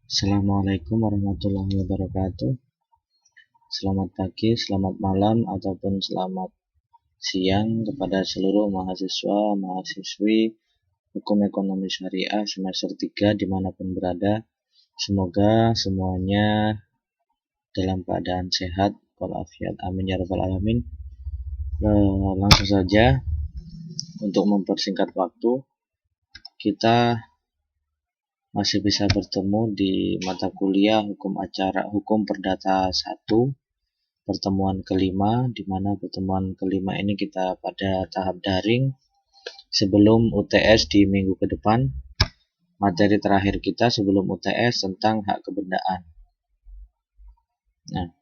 Assalamualaikum warahmatullahi wabarakatuh. Selamat pagi, selamat malam, ataupun selamat siang kepada seluruh mahasiswa, mahasiswi Hukum Ekonomi Syariah semester 3 dimanapun berada. Semoga semuanya dalam keadaan sehat walafiat. Amin ya rabbal alamin. Langsung saja, untuk mempersingkat waktu, kita masih bisa bertemu di mata kuliah Hukum Perdata 1, pertemuan kelima, di mana pertemuan kelima ini kita pada tahap daring sebelum UTS di minggu ke depan. Materi terakhir kita sebelum UTS tentang hak kebendaan. Nah,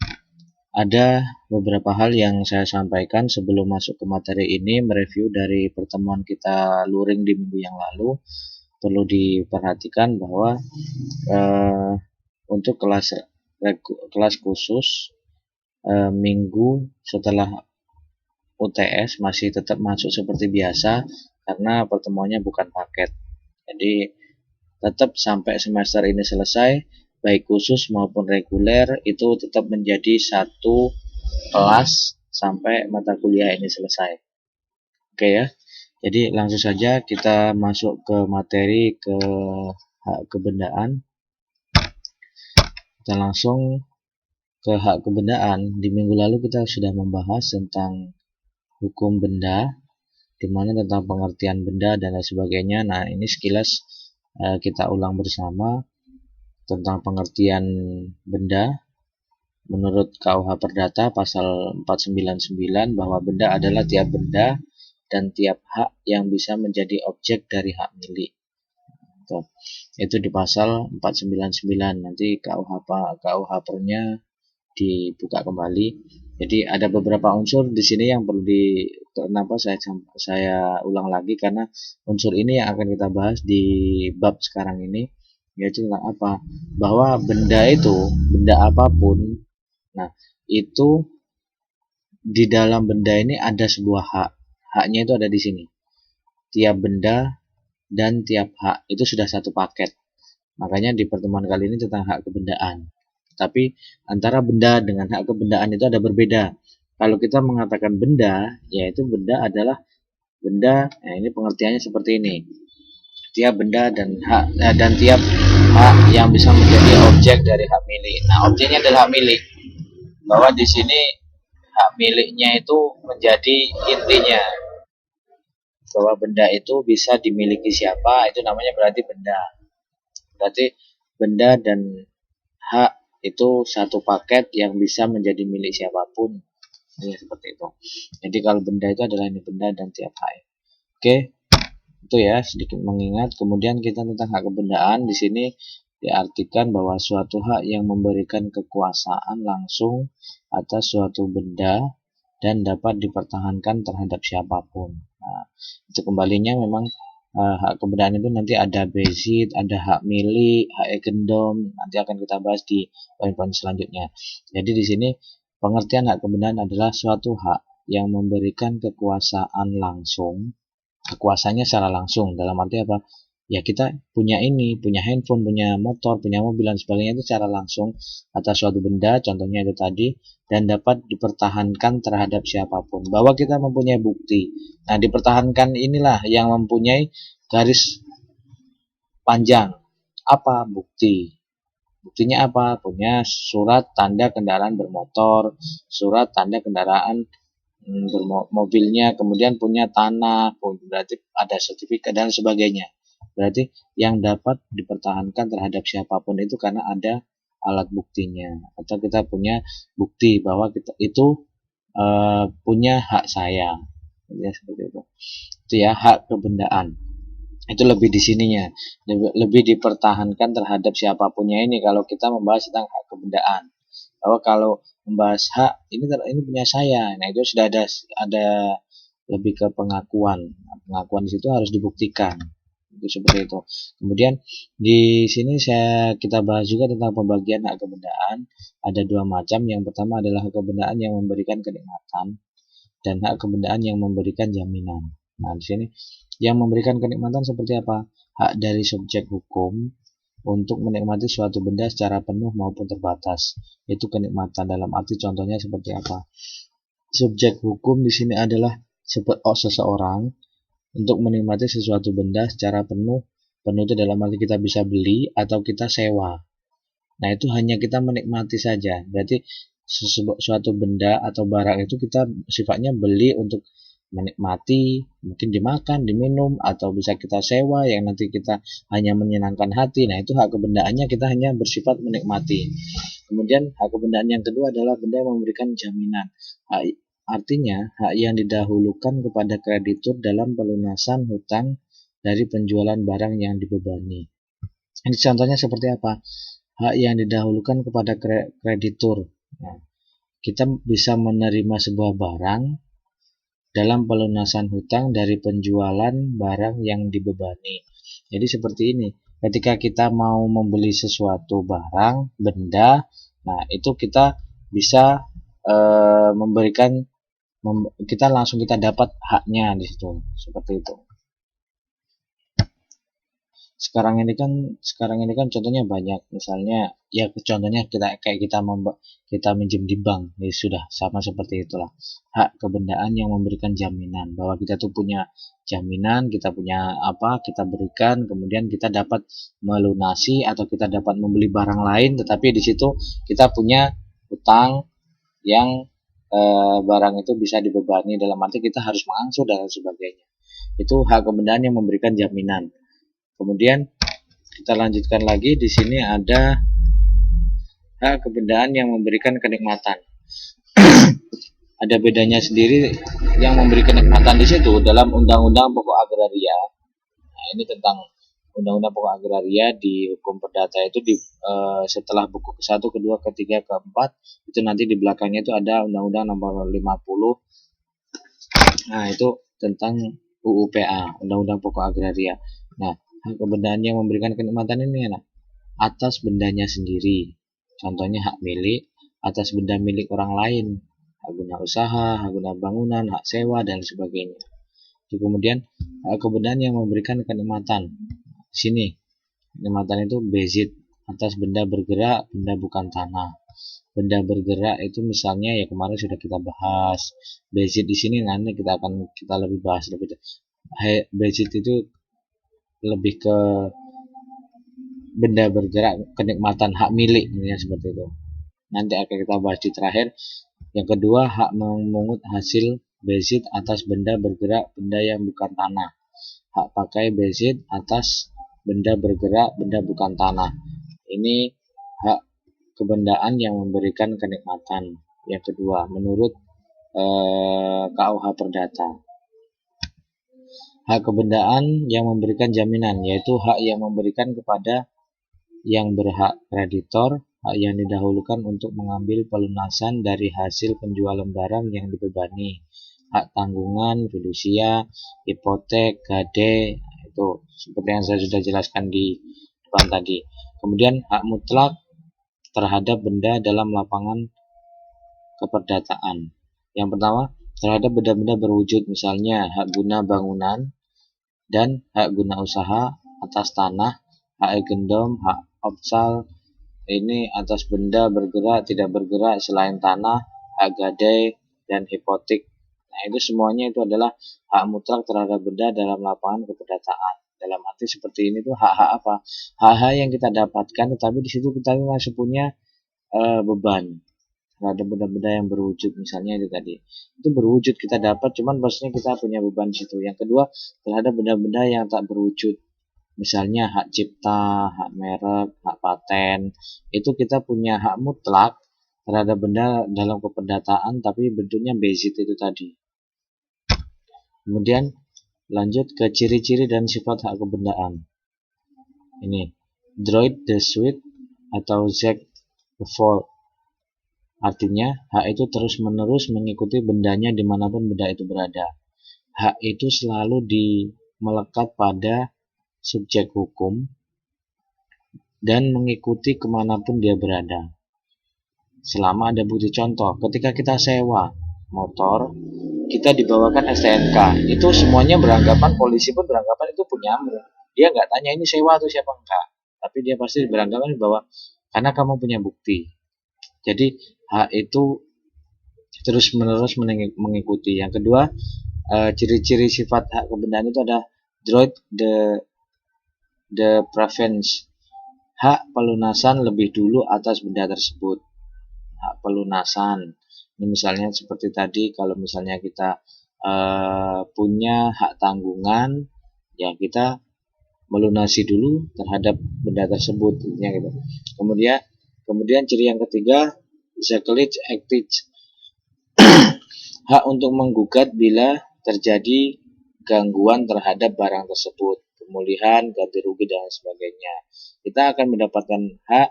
ada beberapa hal yang saya sampaikan sebelum masuk ke materi ini, mereview dari pertemuan kita luring di minggu yang lalu. Perlu diperhatikan bahwa untuk kelas khusus minggu setelah UTS masih tetap masuk seperti biasa karena pertemuannya bukan paket. Jadi tetap sampai semester ini selesai, baik khusus maupun reguler, itu tetap menjadi satu kelas sampai mata kuliah ini selesai. Oke ya. Jadi langsung saja kita masuk ke materi ke hak kebendaan. Kita langsung ke hak kebendaan. Di minggu lalu kita sudah membahas tentang hukum benda, dimana tentang pengertian benda dan lain sebagainya. Nah, ini sekilas kita ulang bersama tentang pengertian benda. Menurut KUH Perdata pasal 499 bahwa benda adalah tiap benda dan tiap hak yang bisa menjadi objek dari hak milik. Itu di pasal 499. Nanti KUH pernya dibuka kembali. Jadi ada beberapa unsur di sini yang perlu kenapa saya ulang lagi, karena unsur ini yang akan kita bahas di bab sekarang ini, yaitu tentang apa? Bahwa benda apapun, nah itu di dalam benda ini ada sebuah hak. Haknya itu ada di sini. Tiap benda dan tiap hak itu sudah satu paket. Makanya di pertemuan kali ini tentang hak kebendaan. Tapi antara benda dengan hak kebendaan itu ada berbeda. Kalau kita mengatakan benda, yaitu benda adalah benda. Nah, ini pengertiannya seperti ini. Tiap benda dan tiap hak yang bisa menjadi objek dari hak milik. Nah, objeknya adalah hak milik. Bahwa di sini hak miliknya itu menjadi intinya. Bahwa benda itu bisa dimiliki siapa, itu namanya berarti benda. Berarti benda dan hak itu satu paket yang bisa menjadi milik siapapun. Ini seperti itu. Jadi kalau benda itu adalah ini benda dan tiap hak. Oke, itu ya sedikit mengingat. Kemudian kita tentang hak kebendaan, di sini diartikan bahwa suatu hak yang memberikan kekuasaan langsung atas suatu benda dan dapat dipertahankan terhadap siapapun. Nah, itu kembalinya memang hak kebendaan itu nanti ada basic, ada hak milik, hak agendom, nanti akan kita bahas di poin-poin selanjutnya. Jadi di sini pengertian hak kebendaan adalah suatu hak yang memberikan kekuasaan langsung, kekuasaannya secara langsung, dalam arti apa? Ya kita punya handphone, punya motor, punya mobil dan sebagainya itu secara langsung atas suatu benda, contohnya itu tadi, dan dapat dipertahankan terhadap siapapun. Bahwa kita mempunyai bukti. Nah, dipertahankan inilah yang mempunyai garis panjang. Apa bukti? Buktinya apa? Punya surat tanda kendaraan bermotor, surat tanda kendaraan mobilnya, kemudian punya tanah, berarti ada sertifikat dan sebagainya. Berarti yang dapat dipertahankan terhadap siapapun itu karena ada alat buktinya, atau kita punya bukti bahwa kita itu punya hak saya, ya seperti itu. Itu ya hak kebendaan. Itu lebih di sininya, lebih dipertahankan terhadap siapapunnya ini kalau kita membahas tentang hak kebendaan. Bahwa kalau membahas hak ini punya saya, nah itu sudah ada lebih ke pengakuan. Pengakuan di situ harus dibuktikan. Itu seperti itu. Kemudian di sini kita bahas juga tentang pembagian hak kebendaan. Ada dua macam. Yang pertama adalah hak kebendaan yang memberikan kenikmatan dan hak kebendaan yang memberikan jaminan. Nah, di sini yang memberikan kenikmatan seperti apa? Hak dari subjek hukum untuk menikmati suatu benda secara penuh maupun terbatas. Itu kenikmatan dalam arti contohnya seperti apa? Subjek hukum di sini adalah seseorang untuk menikmati sesuatu benda secara penuh. Penuh itu dalam arti kita bisa beli atau kita sewa. Nah, itu hanya kita menikmati saja. Berarti suatu benda atau barang itu kita sifatnya beli untuk menikmati, mungkin dimakan, diminum, atau bisa kita sewa yang nanti kita hanya menyenangkan hati. Nah, itu hak kebendaannya, kita hanya bersifat menikmati. Kemudian hak kebendaan yang kedua adalah benda yang memberikan jaminan. Artinya hak yang didahulukan kepada kreditur dalam pelunasan hutang dari penjualan barang yang dibebani. Ini contohnya seperti apa? Hak yang didahulukan kepada kreditur. Nah, kita bisa menerima sebuah barang dalam pelunasan hutang dari penjualan barang yang dibebani. Jadi seperti ini, ketika kita mau membeli sesuatu barang, benda, nah itu kita bisa kita langsung dapat haknya di situ, seperti itu. Sekarang ini kan contohnya banyak, misalnya ya contohnya kita minjem di bank, ya sudah sama seperti itulah. Hak kebendaan yang memberikan jaminan bahwa kita tuh punya jaminan, kita punya apa, kita berikan, kemudian kita dapat melunasi atau kita dapat membeli barang lain, tetapi di situ kita punya hutang yang barang itu bisa dibebani, dalam arti kita harus mengangsur dan sebagainya. Itu hak kebendaan yang memberikan jaminan. Kemudian kita lanjutkan lagi, di sini ada hak kebendaan yang memberikan kenikmatan. Ada bedanya sendiri yang memberi kenikmatan di situ dalam Undang-Undang Pokok Agraria. Nah, ini tentang Undang-Undang Pokok Agraria di hukum perdata itu setelah buku ke-1, ke-2, ke-3, ke-4 itu nanti di belakangnya itu ada Undang-Undang Nomor 50. Nah, itu tentang UUPA, Undang-Undang Pokok Agraria. Nah, hak kebendaan yang memberikan kenikmatan ini atas bendanya sendiri. Contohnya hak milik atas benda milik orang lain, hak guna usaha, hak guna bangunan, hak sewa, dan sebagainya. Kemudian hak kebendaan yang memberikan kenikmatan. Di sini kenikmatan itu bezit atas benda bergerak, benda bukan tanah. Benda bergerak itu misalnya ya kemarin sudah kita bahas. Bezit di sini nanti kita lebih bahas lebih. Bezit itu lebih ke benda bergerak, kenikmatan hak milik, ya seperti itu. Nanti akan kita bahas di terakhir. Yang kedua, hak memungut hasil bezit atas benda bergerak, benda yang bukan tanah. Hak pakai bezit atas benda bergerak, benda bukan tanah. Ini hak kebendaan yang memberikan kenikmatan. Yang kedua, menurut KUH Perdata. Hak kebendaan yang memberikan jaminan, yaitu hak yang memberikan kepada yang berhak kreditor, hak yang didahulukan untuk mengambil pelunasan dari hasil penjualan barang yang dibebani, hak tanggungan, fidusia, hipotek, gade, itu seperti yang saya sudah jelaskan di depan tadi. Kemudian hak mutlak terhadap benda dalam lapangan keperdataan. Yang pertama, terhadap benda-benda berwujud, misalnya hak guna bangunan dan hak guna usaha atas tanah, hak agendom, hak opsal, ini atas benda bergerak, tidak bergerak selain tanah, hak gadai, dan hipotek. Nah, itu semuanya itu adalah hak mutlak terhadap benda dalam lapangan keperdataan. Dalam arti seperti ini tuh hak-hak apa? Hak-hak yang kita dapatkan, tetapi di situ kita masih punya beban terhadap benda-benda yang berwujud, misalnya itu tadi. Itu berwujud kita dapat, cuman maksudnya kita punya beban di situ. Yang kedua, terhadap benda-benda yang tak berwujud. Misalnya hak cipta, hak merek, hak paten, itu kita punya hak mutlak terhadap benda dalam keperdataan, tapi bentuknya bezit itu tadi. Kemudian lanjut ke ciri-ciri dan sifat hak kebendaan. Ini Droit de suite atau Zack the Fall. Artinya hak itu terus-menerus mengikuti bendanya dimanapun benda itu berada. Hak itu selalu melekat pada subjek hukum dan mengikuti kemanapun dia berada. Selama ada bukti contoh, ketika kita sewa motor, kita dibawakan STNK, itu semuanya beranggapan, polisi pun beranggapan itu punyamu. Dia nggak tanya ini sewa atau siapa enggak. tapi dia pasti beranggapan bahwa karena kamu punya bukti. Jadi hak itu terus menerus mengikuti. Yang kedua, ciri-ciri sifat hak kebendaan itu ada droit de préférence, hak pelunasan lebih dulu atas benda tersebut. Hak pelunasan, ini misalnya seperti tadi, kalau misalnya kita punya hak tanggungan, ya kita melunasi dulu terhadap benda tersebut, gitu. Kemudian ciri yang ketiga, zakelijk actage, hak untuk menggugat bila terjadi gangguan terhadap barang tersebut, pemulihan, ganti rugi, dan sebagainya. Kita akan mendapatkan hak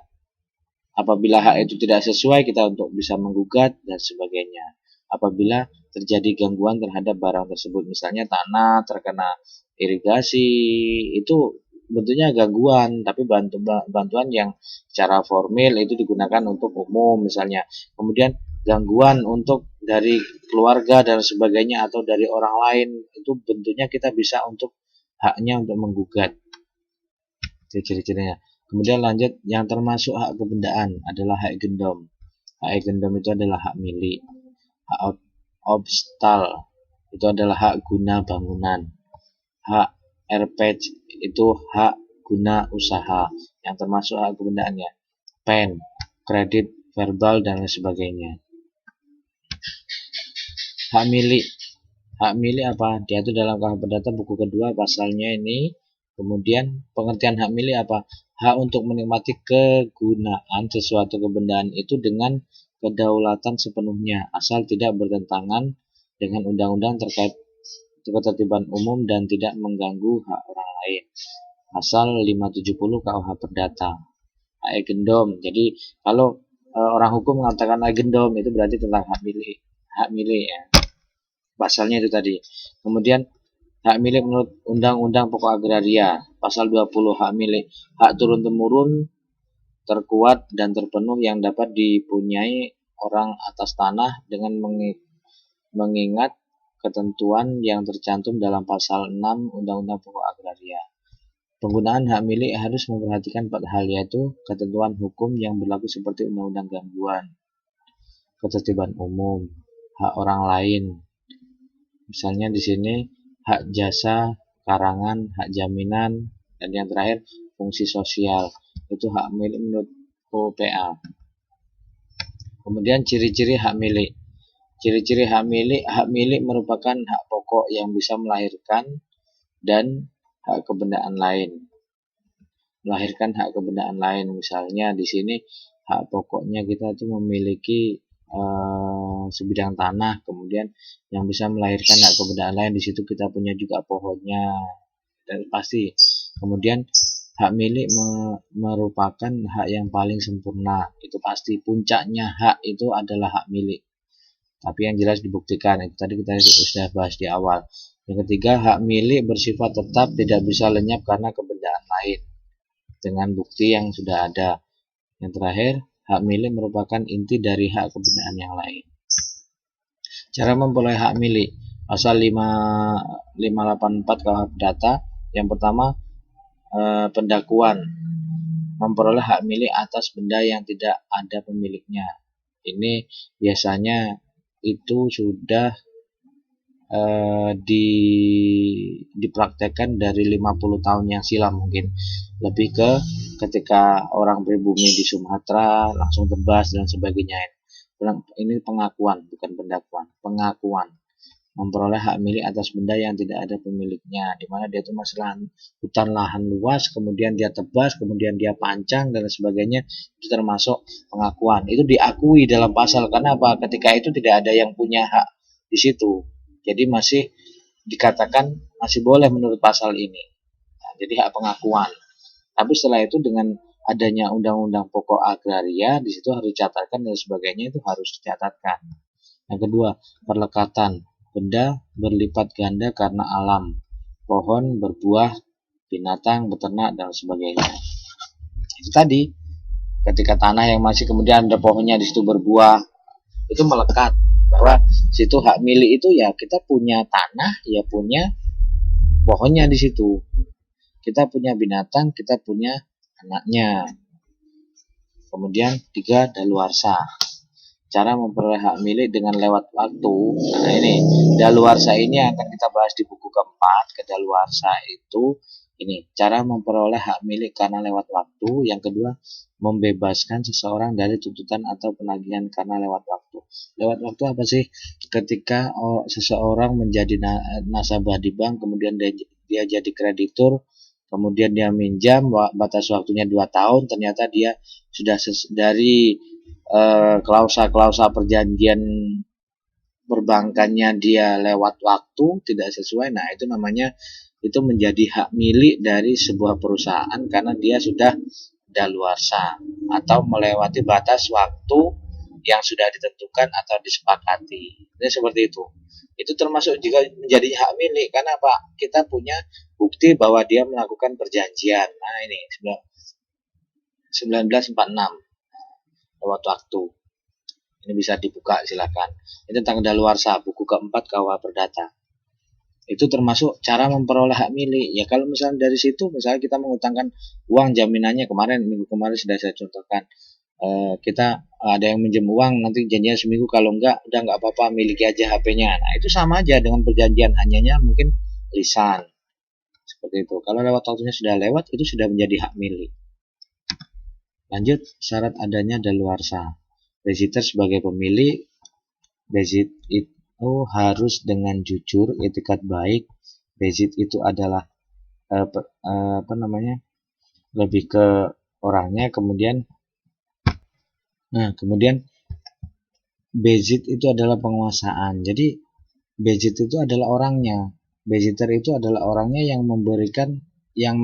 apabila hak itu tidak sesuai, kita untuk bisa menggugat dan sebagainya. Apabila terjadi gangguan terhadap barang tersebut, misalnya tanah terkena irigasi, itu bentuknya gangguan, tapi bantuan yang secara formil itu digunakan untuk umum misalnya. Kemudian gangguan untuk dari keluarga dan sebagainya atau dari orang lain, itu bentuknya kita bisa untuk haknya untuk menggugat. Ciri-cirinya. Kemudian lanjut, yang termasuk hak kebendaan adalah hak eigendom. Hak eigendom itu adalah hak milik. Hak obstal itu adalah hak guna bangunan. Hak erpech itu hak guna usaha, yang termasuk hak kebendaannya. Pen, kredit, verbal, dan lain sebagainya. Hak milik. Hak milik apa? Dia itu dalam KUH Perdata buku kedua pasalnya ini. Kemudian pengertian hak milik apa? Hak untuk menikmati kegunaan sesuatu kebendaan itu dengan kedaulatan sepenuhnya, asal tidak bertentangan dengan undang-undang terkait ketertiban umum dan tidak mengganggu hak orang lain. Pasal 570 KUH Perdata. Hak eigendom. Jadi kalau orang hukum mengatakan eigendom, itu berarti tentang hak milik. Hak milik ya. Pasalnya itu tadi. Kemudian hak milik menurut Undang-Undang Pokok Agraria, pasal 20, hak milik, hak turun-temurun terkuat dan terpenuh yang dapat dipunyai orang atas tanah dengan mengingat ketentuan yang tercantum dalam pasal 6 Undang-Undang Pokok Agraria. Penggunaan hak milik harus memperhatikan 4 hal, yaitu ketentuan hukum yang berlaku seperti undang-undang gangguan, ketertiban umum, hak orang lain. Misalnya di sini hak jasa, karangan, hak jaminan, dan yang terakhir fungsi sosial. Itu hak milik menurut OPA. Kemudian ciri-ciri hak milik. Ciri-ciri hak milik merupakan hak pokok yang bisa melahirkan dan hak kebendaan lain. Melahirkan hak kebendaan lain, misalnya di sini hak pokoknya kita itu memiliki sebidang tanah, kemudian yang bisa melahirkan hak kebendaan lain, di situ kita punya juga pohonnya, dan pasti. Kemudian hak milik merupakan hak yang paling sempurna, itu pasti. Puncaknya hak itu adalah hak milik, tapi yang jelas dibuktikan. Itu tadi kita sudah bahas di awal. Yang ketiga, hak milik bersifat tetap, tidak bisa lenyap karena kebendaan lain dengan bukti yang sudah ada. Yang terakhir, hak milik merupakan inti dari hak kebendaan yang lain. Cara memperoleh hak milik, pasal 584 KUH Perdata. Yang pertama, pendakuan, memperoleh hak milik atas benda yang tidak ada pemiliknya. Ini biasanya itu sudah dipraktekkan dari 50 tahun yang silam, mungkin lebih ke ketika orang pribumi di Sumatera langsung tebas dan sebagainya. Ini pengakuan, bukan pendakuan, pengakuan. Memperoleh hak milik atas benda yang tidak ada pemiliknya, dimana dia itu masalah hutan lahan luas, kemudian dia tebas, kemudian dia pancang dan sebagainya, itu termasuk pengakuan. Itu diakui dalam pasal, karena apa? Ketika itu tidak ada yang punya hak di situ, jadi masih dikatakan masih boleh menurut pasal ini. Nah, jadi hak pengakuan. Tapi setelah itu dengan adanya Undang-Undang Pokok Agraria, di situ harus dicatatkan dan sebagainya, itu harus dicatatkan. Yang kedua, perlekatan. Benda berlipat ganda karena alam, pohon berbuah, binatang beternak, dan sebagainya. Itu tadi, ketika tanah yang masih kemudian ada pohonnya di situ berbuah, itu melekat bahwa situ hak milik itu ya kita punya tanah, ya punya pohonnya di situ. Kita punya binatang, kita punya anaknya. Kemudian 3, daluarsa. Cara memperoleh hak milik dengan lewat waktu. Nah, ini daluarsa ini akan kita bahas di buku keempat. Kedaluarsa itu ini cara memperoleh hak milik karena lewat waktu. Yang kedua, membebaskan seseorang dari tuntutan atau penagihan karena lewat waktu. Lewat waktu apa sih? Ketika seseorang menjadi nasabah di bank, kemudian dia jadi kreditur, kemudian dia minjam, batas waktunya 2 tahun, ternyata dia sudah dari klausa-klausa perjanjian perbankannya dia lewat waktu tidak sesuai. Nah, itu namanya itu menjadi hak milik dari sebuah perusahaan karena dia sudah daluarsa atau melewati batas waktu yang sudah ditentukan atau disepakati. Ini seperti itu. Itu termasuk juga menjadi hak milik karena apa? Kita punya bukti bahwa dia melakukan perjanjian. Nah, ini 1946 lewat waktu. Ini bisa dibuka silakan. Ini tentang daluarsa, buku keempat KUH Perdata. Itu termasuk cara memperoleh hak milik. Ya kalau misalnya dari situ, misalnya kita mengutangkan uang jaminannya minggu kemarin sudah saya contohkan. Kita ada yang minjem uang, nanti janjinya seminggu, kalau enggak udah enggak apa-apa, miliki aja HP-nya. Nah, itu sama aja dengan perjanjian, hanya mungkin lisan. Seperti itu. Kalau lewat waktunya sudah lewat, itu sudah menjadi hak milik. Lanjut, syarat adanya daluarsa. Depositor sebagai pemilik, deposit itu harus dengan jujur, etikat baik. Deposit itu adalah lebih ke orangnya. Kemudian deposit itu adalah penguasaan. Jadi deposit itu adalah orangnya. Depositor itu adalah orangnya yang memberikan, yang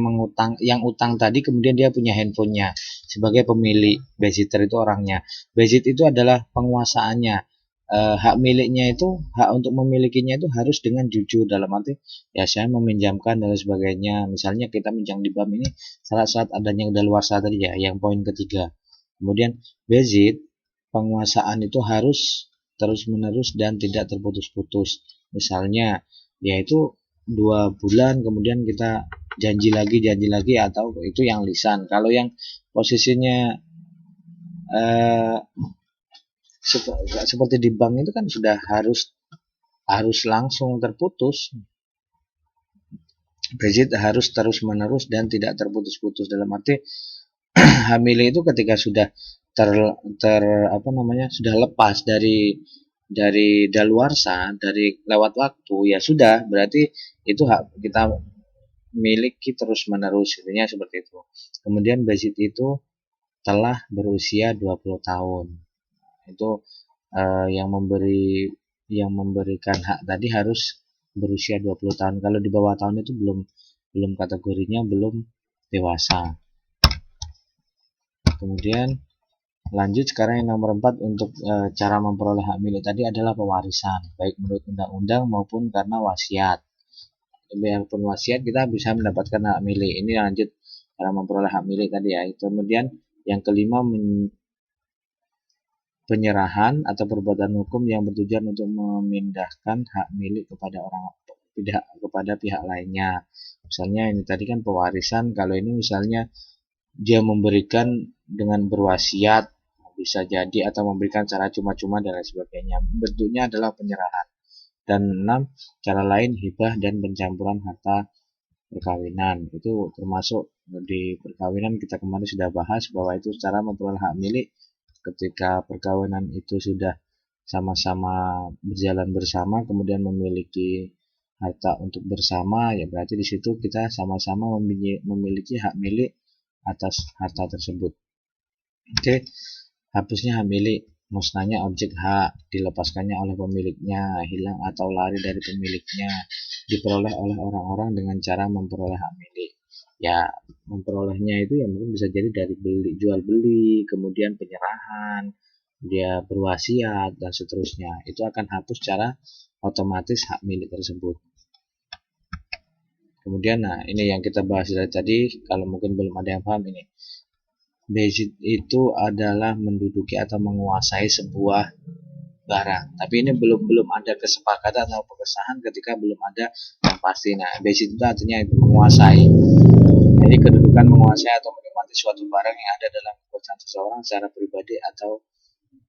utang tadi, kemudian dia punya handphonenya sebagai pemilik. Depositor itu orangnya. Deposit itu adalah penguasaannya. Hak miliknya itu, hak untuk memilikinya itu harus dengan jujur, dalam arti ya saya meminjamkan dan sebagainya. Misalnya kita minjam di bank ini, saat adanya daluarsa tadi ya, yang poin ketiga. Kemudian deposit, penguasaan itu harus terus menerus dan tidak terputus-putus. Misalnya yaitu 2 bulan, kemudian kita janji lagi, atau itu yang lisan. Kalau yang posisinya seperti di bank itu kan sudah harus langsung terputus. Deposit harus terus menerus dan tidak terputus-putus, dalam arti hak milik itu ketika sudah sudah lepas dari daluarsa, dari lewat waktu, ya sudah, berarti itu hak kita miliki terus menerus, intinya seperti itu. Kemudian deposit itu telah berusia 20 tahun. Itu yang memberikan hak tadi harus berusia 20 tahun. Kalau di bawah tahun itu belum kategorinya belum dewasa. Kemudian lanjut sekarang yang nomor 4, untuk cara memperoleh hak milik tadi adalah pewarisan, baik menurut undang-undang maupun karena wasiat. Biarpun wasiat kita bisa mendapatkan hak milik. Ini lanjut cara memperoleh hak milik tadi ya. Kemudian yang kelima, penyerahan atau perbuatan hukum yang bertujuan untuk memindahkan hak milik kepada pihak lainnya. Misalnya ini tadi kan pewarisan, kalau ini misalnya dia memberikan dengan berwasiat, bisa jadi, atau memberikan secara cuma-cuma dan lain sebagainya. Bentuknya adalah penyerahan. Dan 6, cara lain hibah dan pencampuran harta perkawinan. Itu termasuk di perkawinan, kita kemarin sudah bahas bahwa itu cara memperoleh hak milik. Ketika perkawinan itu sudah sama-sama berjalan bersama, kemudian memiliki harta untuk bersama, ya berarti di situ kita sama-sama memiliki hak milik atas harta tersebut. Oke, hapusnya hak milik, musnahnya objek hak, dilepaskannya oleh pemiliknya, hilang atau lari dari pemiliknya, diperoleh oleh orang-orang dengan cara memperoleh hak milik. Ya, memperolehnya itu ya mungkin bisa jadi dari jual beli, kemudian penyerahan, dia berwasiat dan seterusnya. Itu akan hapus secara otomatis hak milik tersebut. Kemudian ini yang kita bahas dari tadi, kalau mungkin belum ada yang paham ini. Deposit itu adalah menduduki atau menguasai sebuah barang. Tapi ini belum ada kesepakatan atau pengesahan ketika belum ada yang pasti. Nah, deposit itu artinya itu menguasai. Jadi kedudukan menguasai atau menikmati suatu barang yang ada dalam kekuasaan seseorang secara pribadi atau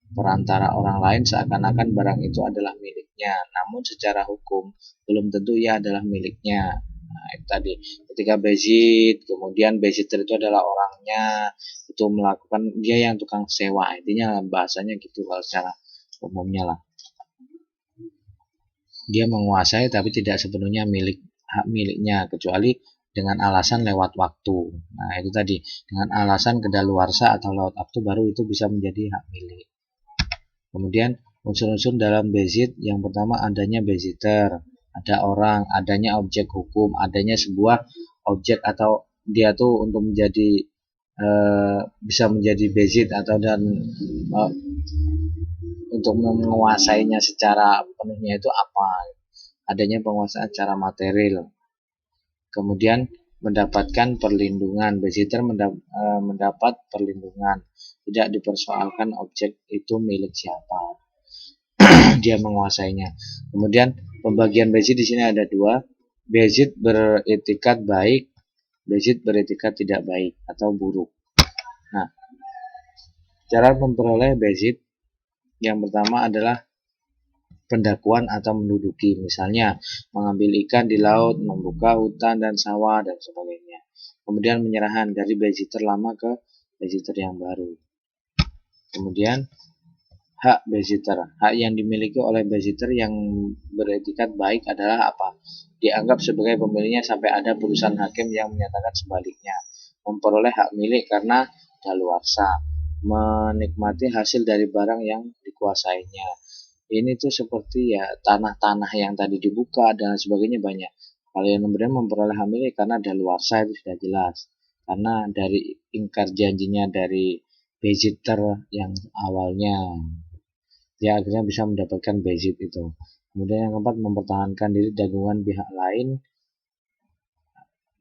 perantara orang lain seakan-akan barang itu adalah miliknya, namun secara hukum belum tentu ia adalah miliknya. Nah, itu tadi ketika bezit, kemudian bezitter itu adalah orangnya, itu melakukan, dia yang tukang sewa, intinya bahasanya gitu kalau secara umumnya lah. Dia menguasai tapi tidak sepenuhnya hak miliknya, kecuali dengan alasan lewat waktu. Nah, itu tadi, dengan alasan kedaluarsa atau lewat waktu baru itu bisa menjadi hak milik. Kemudian unsur-unsur dalam bezit, yang pertama adanya bezitter, ada orang, adanya objek hukum, adanya sebuah objek atau dia tuh untuk menjadi bisa menjadi bezit atau dan untuk menguasainya secara penuhnya itu apa? Adanya penguasaan secara material. Kemudian mendapatkan perlindungan, bezitter mendapat perlindungan, tidak dipersoalkan objek itu milik siapa, dia menguasainya. Kemudian pembagian bezit di sini ada dua, bezit beretikat baik, bezit beretikat tidak baik atau buruk. Nah, cara memperoleh bezit yang pertama adalah pendakuan atau menduduki, misalnya mengambil ikan di laut, membuka hutan dan sawah dan sebagainya. Kemudian penyerahan dari bezitter lama ke bezitter yang baru. Kemudian hak bezitter, hak yang dimiliki oleh bezitter yang beretikat baik adalah apa? Dianggap sebagai pemiliknya sampai ada putusan hakim yang menyatakan sebaliknya. Memperoleh hak milik karena daluarsa, menikmati hasil dari barang yang dikuasainya. Ini tuh seperti ya tanah-tanah yang tadi dibuka dan sebagainya banyak. Kalau yang kemudian memperoleh hak milik karena daluarsa itu sudah jelas. Karena dari ingkar janjinya dari bezitter yang awalnya, dia akhirnya bisa mendapatkan bezit itu. Kemudian yang keempat, mempertahankan diri dagangan pihak lain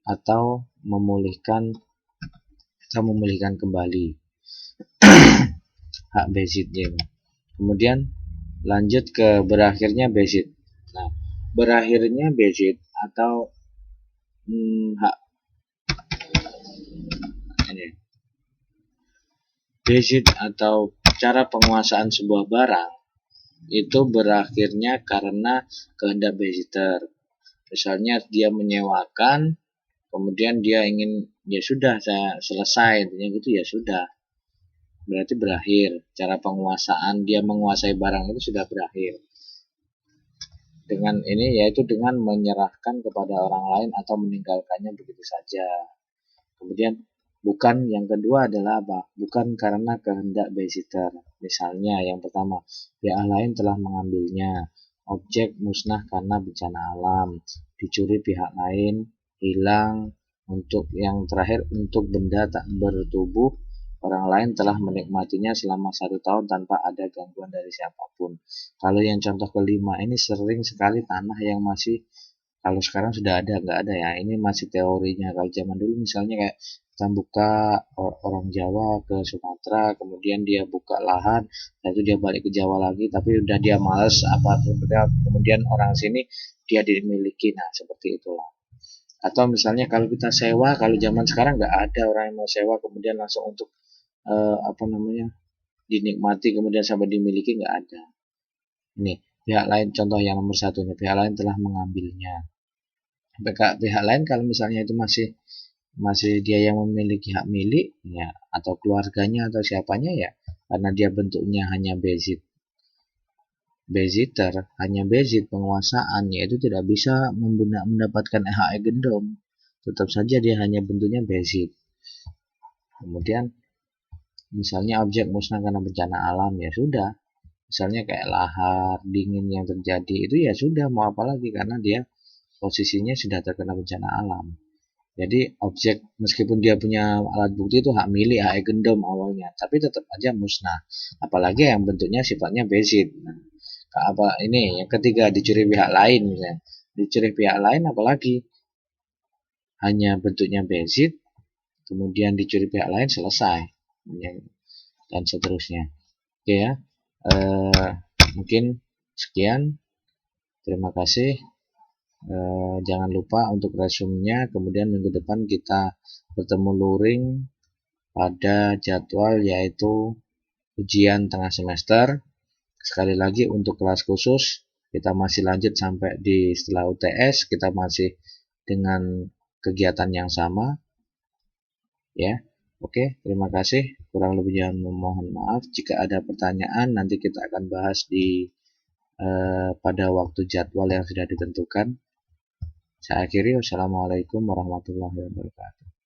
atau memulihkan kembali hak bezitnya. Kemudian lanjut ke berakhirnya bezit. Nah, berakhirnya bezit atau hak ini, bezit atau cara penguasaan sebuah barang itu berakhirnya karena kehendak bezitter. Misalnya dia menyewakan, kemudian dia ingin, ya sudah saya selesai, intinya gitu, ya sudah, berarti berakhir. Cara penguasaan dia menguasai barang itu sudah berakhir. Dengan ini yaitu dengan menyerahkan kepada orang lain atau meninggalkannya begitu saja. Kemudian bukan, yang kedua adalah apa? Bukan karena kehendak bezitter. Misalnya yang pertama, pihak lain telah mengambilnya, objek musnah karena bencana alam, dicuri pihak lain, hilang. Untuk yang terakhir, untuk benda tak bertubuh, orang lain telah menikmatinya selama 1 tahun tanpa ada gangguan dari siapapun. Kalau yang contoh kelima ini sering sekali tanah yang masih, kalau sekarang sudah ada, nggak ada ya, ini masih teorinya. Kalau zaman dulu misalnya kayak kita buka, orang Jawa ke Sumatera, kemudian dia buka lahan, itu dia balik ke Jawa lagi, tapi udah dia males apa, kemudian orang sini dia dimiliki. Nah, seperti itulah. Atau misalnya kalau kita sewa, kalau zaman sekarang nggak ada orang yang mau sewa kemudian langsung untuk dinikmati kemudian sampai dimiliki, nggak ada. Ini pihak lain, contoh yang nomor 1 nih, pihak lain telah mengambilnya. Pihak lain kalau misalnya itu masih dia yang memiliki hak milik ya, atau keluarganya atau siapanya ya, karena dia bentuknya hanya bezitter, hanya bezit penguasaan, yaitu tidak bisa mendapatkan hak gendom, tetap saja dia hanya bentuknya bezit. Kemudian misalnya objek musnah karena bencana alam, ya sudah, misalnya kayak lahar dingin yang terjadi, itu ya sudah, mau apa lagi, karena dia posisinya sudah terkena bencana alam. Jadi objek meskipun dia punya alat bukti itu hak milik, hak gendom awalnya, tapi tetap aja musnah. Apalagi yang bentuknya sifatnya bezit. Nah, apa ini yang ketiga, dicuri pihak lain misalnya. Dicuri pihak lain apalagi hanya bentuknya bezit, kemudian dicuri pihak lain, selesai. Dan seterusnya. Oke ya. Mungkin sekian. Terima kasih. Jangan lupa untuk resumenya, kemudian minggu depan kita bertemu luring pada jadwal yaitu ujian tengah semester. Sekali lagi untuk kelas khusus kita masih lanjut sampai di setelah UTS, kita masih dengan kegiatan yang sama ya. Oke, terima kasih. Kurang lebihnya mohon maaf. Jika ada pertanyaan nanti kita akan bahas di pada waktu jadwal yang sudah ditentukan. Saya akhiri. Wassalamualaikum warahmatullahi wabarakatuh.